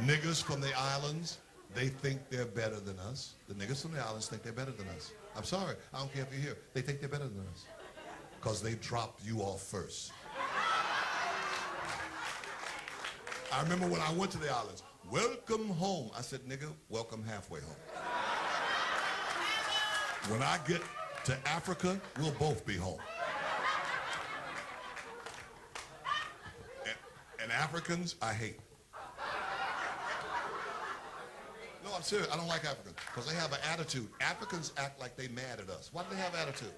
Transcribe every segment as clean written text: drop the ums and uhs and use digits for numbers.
Niggers from the islands, they think they're better than us. The niggers from the islands think they're better than us. I'm sorry, I don't care if you're here. They think they're better than us because they dropped you off first. I remember when I went to the islands, welcome home. I said, nigga, welcome halfway home. When I get to Africa, we'll both be home. And Africans, I hate. No, I'm serious. I don't like Africans because they have an attitude. Africans act like they mad at us. Why do they have attitude?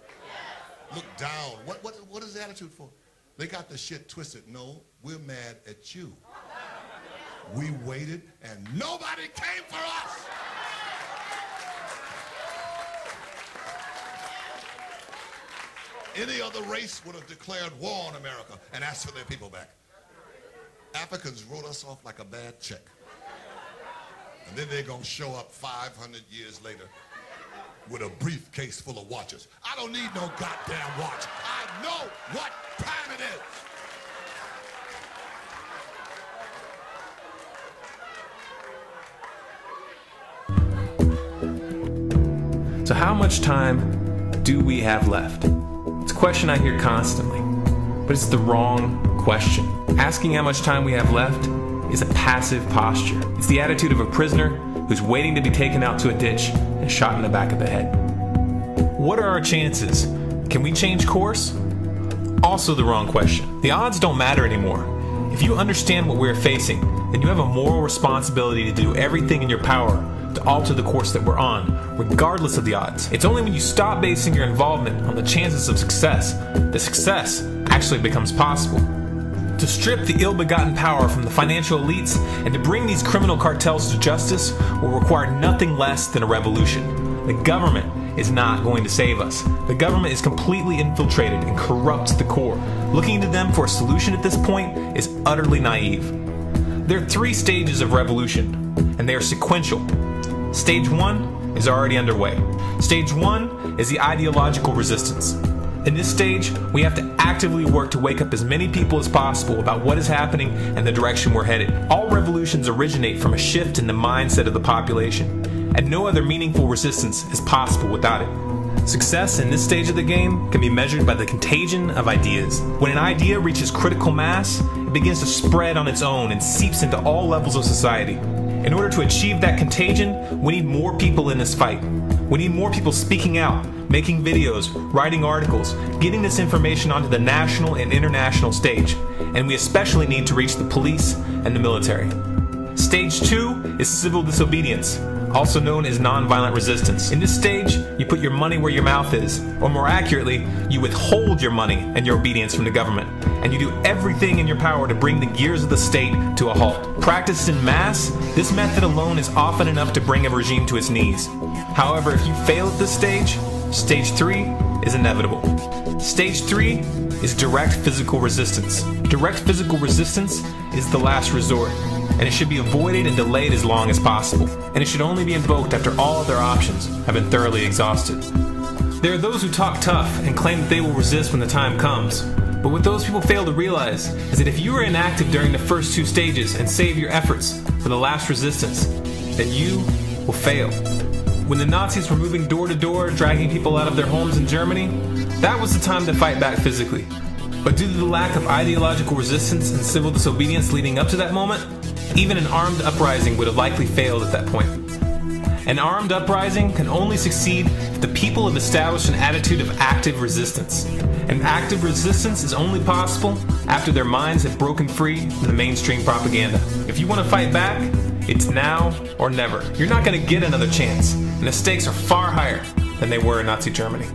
Look down. What is the attitude for? They got the shit twisted. No, we're mad at you. We waited and nobody came for us. Any other race would have declared war on America and asked for their people back. Africans wrote us off like a bad check. And then they're going to show up 500 years later with a briefcase full of watches. I don't need no goddamn watch. I know what time it is. So how much time do we have left? It's a question I hear constantly, but it's the wrong question. Asking how much time we have left is a passive posture. It's the attitude of a prisoner who's waiting to be taken out to a ditch and shot in the back of the head. What are our chances? Can we change course? Also the wrong question. The odds don't matter anymore. If you understand what we're facing, then you have a moral responsibility to do everything in your power to alter the course that we're on, regardless of the odds. It's only when you stop basing your involvement on the chances of success that success actually becomes possible. To strip the ill-begotten power from the financial elites and to bring these criminal cartels to justice will require nothing less than a revolution. The government is not going to save us. The government is completely infiltrated and corrupt to the core. Looking to them for a solution at this point is utterly naive. There are 3 stages of revolution, and they are sequential. Stage 1 is already underway. Stage 1 is the ideological resistance. In this stage, we have to actively work to wake up as many people as possible about what is happening and the direction we're headed. All revolutions originate from a shift in the mindset of the population, and no other meaningful resistance is possible without it. Success in this stage of the game can be measured by the contagion of ideas. When an idea reaches critical mass, it begins to spread on its own and seeps into all levels of society. In order to achieve that contagion, we need more people in this fight. We need more people speaking out, making videos, writing articles, getting this information onto the national and international stage. And we especially need to reach the police and the military. Stage 2 is civil disobedience, also known as nonviolent resistance. In this stage, you put your money where your mouth is, or more accurately, you withhold your money and your obedience from the government, and you do everything in your power to bring the gears of the state to a halt. Practiced in mass, this method alone is often enough to bring a regime to its knees. However, if you fail at this stage, Stage 3 is inevitable. Stage 3 is direct physical resistance. Direct physical resistance is the last resort, and it should be avoided and delayed as long as possible. And it should only be invoked after all other options have been thoroughly exhausted. There are those who talk tough and claim that they will resist when the time comes. But what those people fail to realize is that if you are inactive during the first 2 stages and save your efforts for the last resistance, then you will fail. When the Nazis were moving door to door, dragging people out of their homes in Germany, that was the time to fight back physically. But due to the lack of ideological resistance and civil disobedience leading up to that moment, even an armed uprising would have likely failed at that point. An armed uprising can only succeed if the people have established an attitude of active resistance. And active resistance is only possible after their minds have broken free from the mainstream propaganda. If you want to fight back, it's now or never. You're not going to get another chance, and the stakes are far higher than they were in Nazi Germany.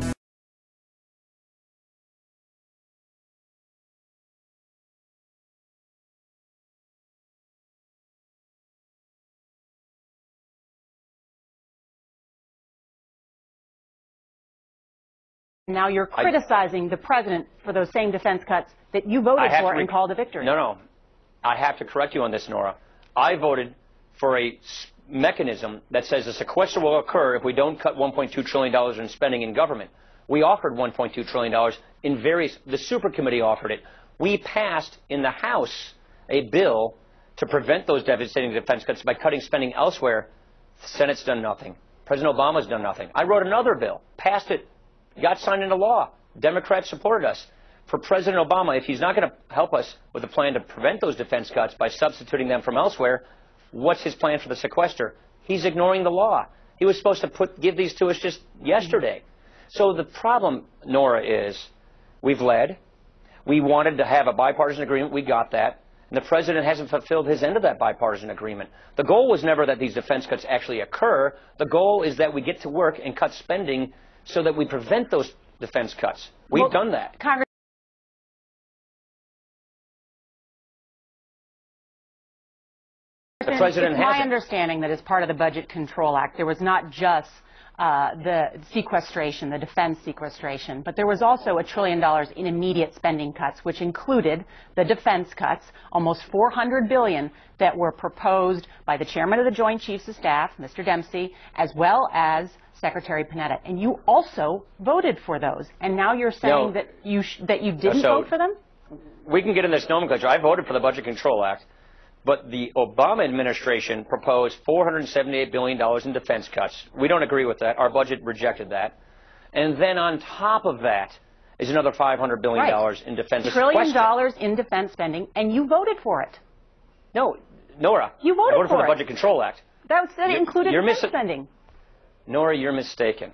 Now you're criticizing the president for those same defense cuts that you voted for and called a victory. No. I have to correct you on this, Nora. I voted for a mechanism that says a sequester will occur if we don't cut $1.2 trillion in spending in government. We offered $1.2 trillion in various, the super committee offered it. We passed in the House a bill to prevent those devastating defense cuts by cutting spending elsewhere. The Senate's done nothing. President Obama's done nothing. I wrote another bill, passed it, got signed into law. Democrats supported us. For President Obama, if he's not going to help us with a plan to prevent those defense cuts by substituting them from elsewhere, what's his plan for the sequester? He's ignoring the law. He was supposed to give these to us just yesterday. So the problem, Nora, is we've led. We wanted to have a bipartisan agreement. We got that. And the president hasn't fulfilled his end of that bipartisan agreement. The goal was never that these defense cuts actually occur. The goal is that we get to work and cut spending so that we prevent those defense cuts. We've done that. The president it's my understanding that as part of the Budget Control Act, there was not just the sequestration, the defense sequestration, but there was also $1 trillion in immediate spending cuts, which included the defense cuts, almost $400 billion that were proposed by the chairman of the Joint Chiefs of Staff, Mr. Dempsey, as well as Secretary Panetta. And you also voted for those. And now you're saying that you didn't vote for them? We can get in this nomenclature. I voted for the Budget Control Act. But the Obama administration proposed $478 billion in defense cuts. We don't agree with that. Our budget rejected that. And then on top of that is another $500 billion in defense. $1 trillion in defense spending, and you voted for it. No, Nora. You voted I voted for the Budget Control Act. That included defense spending. Nora, you're mistaken.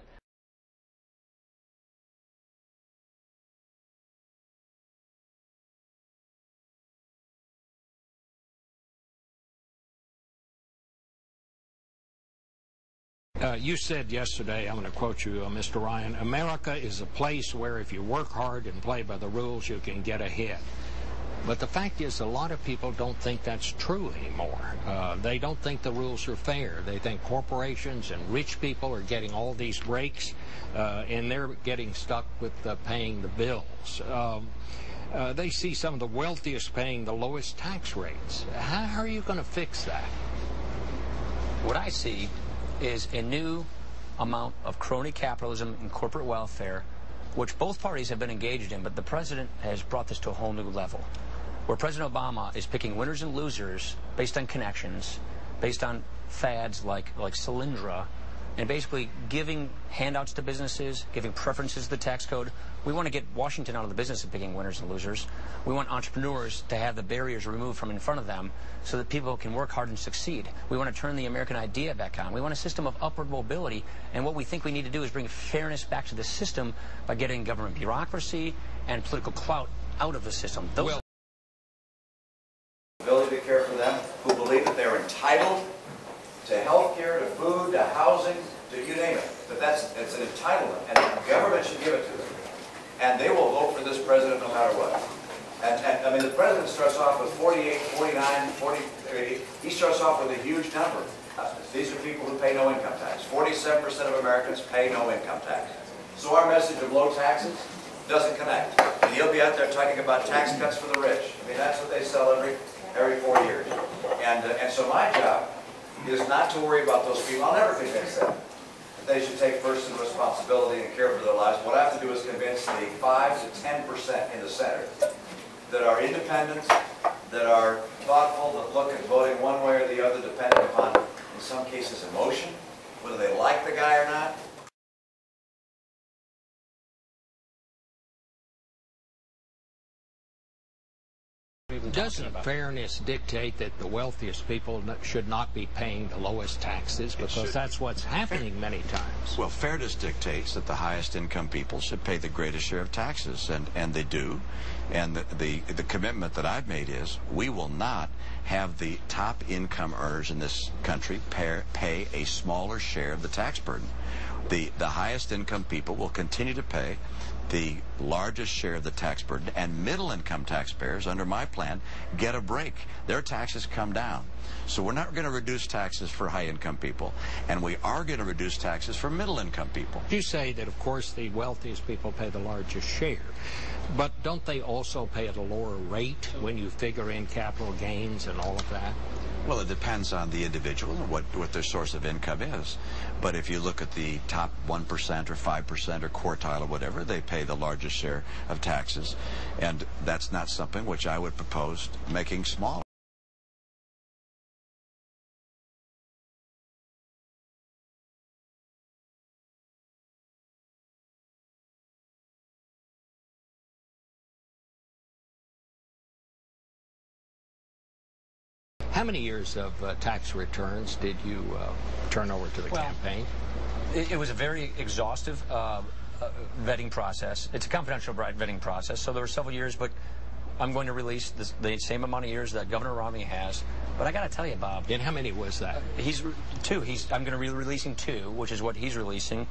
You said yesterday, I'm going to quote you, Mr. Ryan, America is a place where if you work hard and play by the rules, you can get ahead. But the fact is, a lot of people don't think that's true anymore. They don't think the rules are fair. They think corporations and rich people are getting all these breaks, and they're getting stuck with paying the bills. They see some of the wealthiest paying the lowest tax rates. How are you going to fix that? What I see is a new amount of crony capitalism and corporate welfare, which both parties have been engaged in, but the president has brought this to a whole new level, where President Obama is picking winners and losers based on connections, based on fads like Solyndra, and basically giving handouts to businesses, giving preferences to the tax code. We want to get Washington out of the business of picking winners and losers. We want entrepreneurs to have the barriers removed from in front of them so that people can work hard and succeed. We want to turn the American idea back on. We want a system of upward mobility, and what we think we need to do is bring fairness back to the system by getting government bureaucracy and political clout out of the system. Ability to care for them who believe that they're entitled to health care, to food, to housing, to you name it. But it's an entitlement, and the government should give it to them. And they will vote for this president no matter what. And I mean, the president starts off with 48, 49, 40, he starts off with a huge number. These are people who pay no income tax. 47% of Americans pay no income tax. So our message of low taxes doesn't connect. And he'll be out there talking about tax cuts for the rich. I mean, that's what they sell every 4 years. And so my job is not to worry about those people. I'll never convince them that they should take personal responsibility and care for their lives. What I have to do is convince the 5 to 10% in the Senate that are independent, that are thoughtful, that look at voting one way or the other depending upon, in some cases, emotion, whether they like the guy or not. Doesn't fairness dictate that the wealthiest people should not be paying the lowest taxes? Because that's what's happening many times. Well, fairness dictates that the highest income people should pay the greatest share of taxes, and they do. And the commitment that I've made is we will not have the top income earners in this country pay a smaller share of the tax burden. The highest income people will continue to pay the largest share of the tax burden, and middle-income taxpayers, under my plan, get a break. Their taxes come down. So we're not going to reduce taxes for high-income people, and we are going to reduce taxes for middle-income people. You say that, of course, the wealthiest people pay the largest share, but don't they also pay at a lower rate when you figure in capital gains and all of that? Well, it depends on the individual and what their source of income is. But if you look at the top 1% or 5% or quartile or whatever, they pay the largest share of taxes. And that's not something which I would propose making smaller. How many years of tax returns did you turn over to the campaign? It was a very exhaustive vetting process. It's a confidential vetting process, so there were several years, but I'm going to release the same amount of years that Governor Romney has. But I got to tell you, Bob. And how many was that? He's two. I'm going to be releasing 2, which is what he's releasing.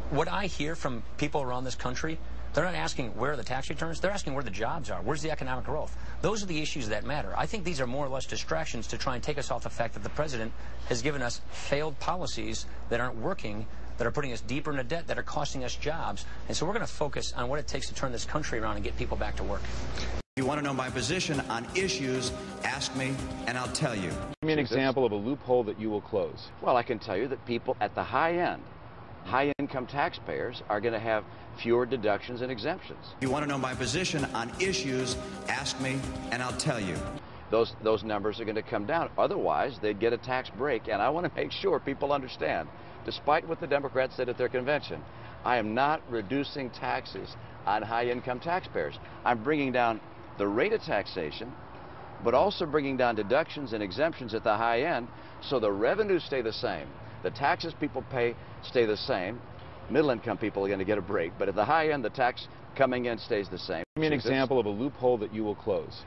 What I hear from people around this country, they're not asking where are the tax returns. They're asking where the jobs are. Where's the economic growth? Those are the issues that matter. I think these are more or less distractions to try and take us off the fact that the president has given us failed policies that aren't working, that are putting us deeper into debt, that are costing us jobs. And so we're going to focus on what it takes to turn this country around and get people back to work. If you want to know my position on issues, ask me, and I'll tell you. Give me an example of a loophole that you will close. Well, I can tell you that people at the high end, high-income taxpayers, are going to have fewer deductions and exemptions. If you want to know my position on issues, ask me, and I'll tell you. Those numbers are going to come down. Otherwise, they'd get a tax break, and I want to make sure people understand, despite what the Democrats said at their convention, I am not reducing taxes on high-income taxpayers. I'm bringing down the rate of taxation, but also bringing down deductions and exemptions at the high end, so the revenues stay the same. The taxes people pay stay the same. Middle-income people are going to get a break, but at the high end, the tax coming in stays the same. Give me an example of a loophole that you will close.